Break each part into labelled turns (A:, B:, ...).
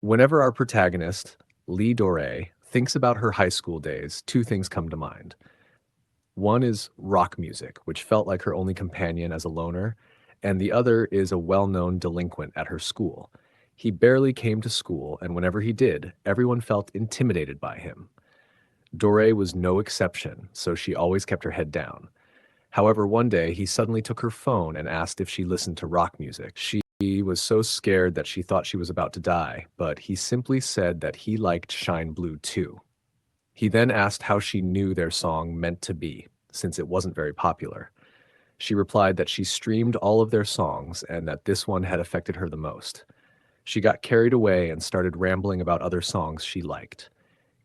A: Whenever our protagonist, Lee Doré, thinks about her high school days, two things come to mind. One is rock music, which felt like her only companion as a loner, and the other is a well-known delinquent at her school. He barely came to school, and whenever he did, everyone felt intimidated by him. Doré was no exception, so she always kept her head down. However, one day he suddenly took her phone and asked if she listened to rock music. She was so scared that she thought she was about to die, but he simply said that he liked Shine Blue too. He then asked how she knew their song Meant to Be, since it wasn't very popular. She replied that she streamed all of their songs and that this one had affected her the most. She got carried away and started rambling about other songs she liked.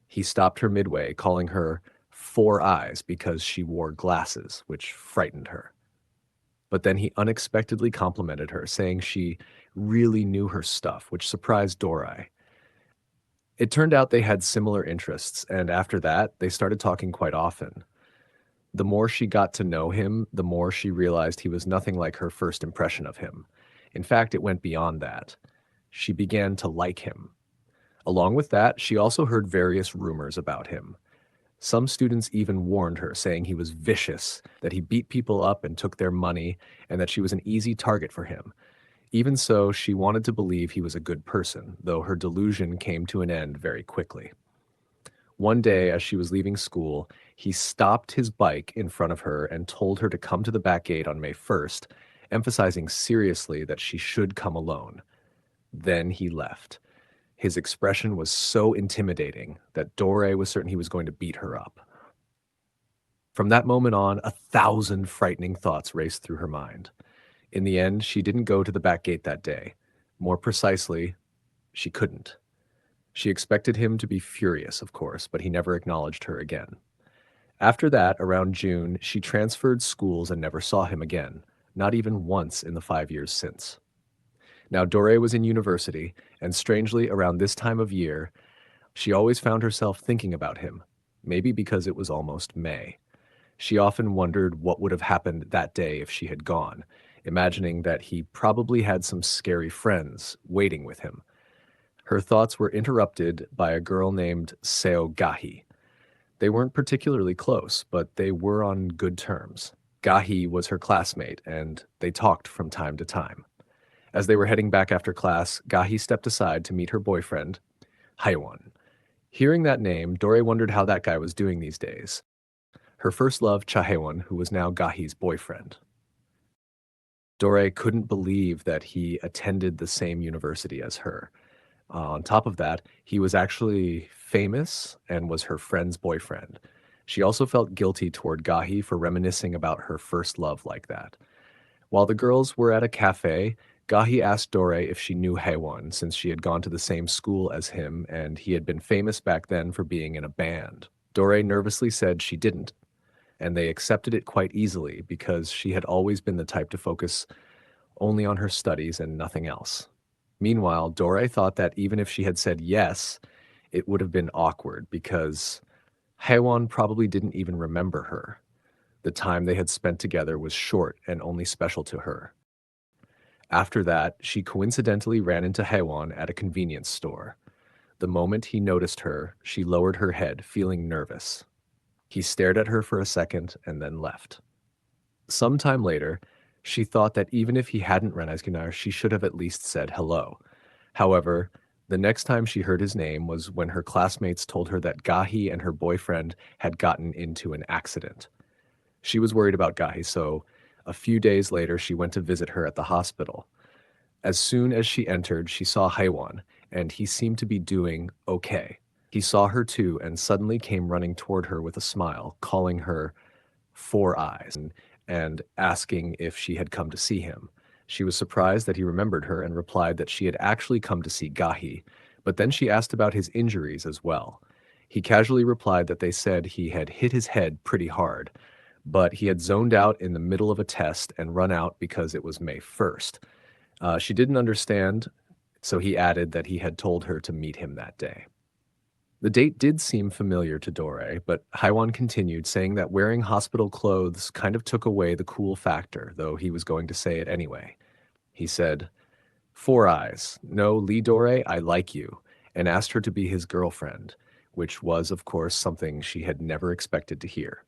A: He stopped her midway, calling her Four Eyes because she wore glasses, which frightened her. But then he unexpectedly complimented her, saying she really knew her stuff, which surprised Dorai. It turned out they had similar interests, and after that, they started talking quite often. The more she got to know him, the more she realized he was nothing like her first impression of him. In fact, it went beyond that. She began to like him. Along with that, she also heard various rumors about him. Some students even warned her, saying he was vicious, that he beat people up and took their money, and that she was an easy target for him. Even so, she wanted to believe he was a good person, though her delusion came to an end very quickly. One day, as she was leaving school, he stopped his bike in front of her and told her to come to the back gate on May 1st, emphasizing seriously that she should come alone. Then he left. His expression was so intimidating that Dore was certain he was going to beat her up. From that moment on, 1,000 frightening thoughts raced through her mind. In the end, she didn't go to the back gate that day. More precisely, she couldn't. She expected him to be furious, of course, but he never acknowledged her again. After that, around June, she transferred schools and never saw him again, not even once in the 5 years since. Now, Dore was in university, and strangely, around this time of year, she always found herself thinking about him, maybe because it was almost May. She often wondered what would have happened that day if she had gone, imagining that he probably had some scary friends waiting with him. Her thoughts were interrupted by a girl named Seo Gahi. They weren't particularly close, but they were on good terms. Gahi was her classmate, and they talked from time to time. As they were heading back after class, Gahi stepped aside to meet her boyfriend, Haiwon. Hearing that name, Dore wondered how that guy was doing these days. Her first love, Chahaewon, who was now Gahi's boyfriend. Dore couldn't believe that he attended the same university as her. On top of that, he was actually famous and was her friend's boyfriend. She also felt guilty toward Gahi for reminiscing about her first love like that. While the girls were at a cafe, Gahi asked Dore if she knew Haewon, since she had gone to the same school as him and he had been famous back then for being in a band. Dore nervously said she didn't, and they accepted it quite easily because she had always been the type to focus only on her studies and nothing else. Meanwhile, Dore thought that even if she had said yes, it would have been awkward because Haewon probably didn't even remember her. The time they had spent together was short and only special to her. After that, she coincidentally ran into Haewon at a convenience store. The moment he noticed her, she lowered her head, feeling nervous. He stared at her for a second and then left. Some time later, she thought that even if he hadn't recognized her, she should have at least said hello. However, the next time she heard his name was when her classmates told her that Gahi and her boyfriend had gotten into an accident. She was worried about Gahi, so a few days later she went to visit her at the hospital. As soon as she entered, she saw Haiwan, and he seemed to be doing okay. He saw her too and suddenly came running toward her with a smile, calling her Four Eyes and asking if she had come to see him. She was surprised that he remembered her and replied that she had actually come to see Gahi, but then she asked about his injuries as well. He casually replied that they said he had hit his head pretty hard, but he had zoned out in the middle of a test and run out because it was May 1st. She didn't understand, so he added that he had told her to meet him that day. The date did seem familiar to Dore, but Haiwan continued, saying that wearing hospital clothes kind of took away the cool factor, though he was going to say it anyway. He said, Four Eyes. No, Lee Dore, I like you. and asked her to be his girlfriend, which was, of course, something she had never expected to hear.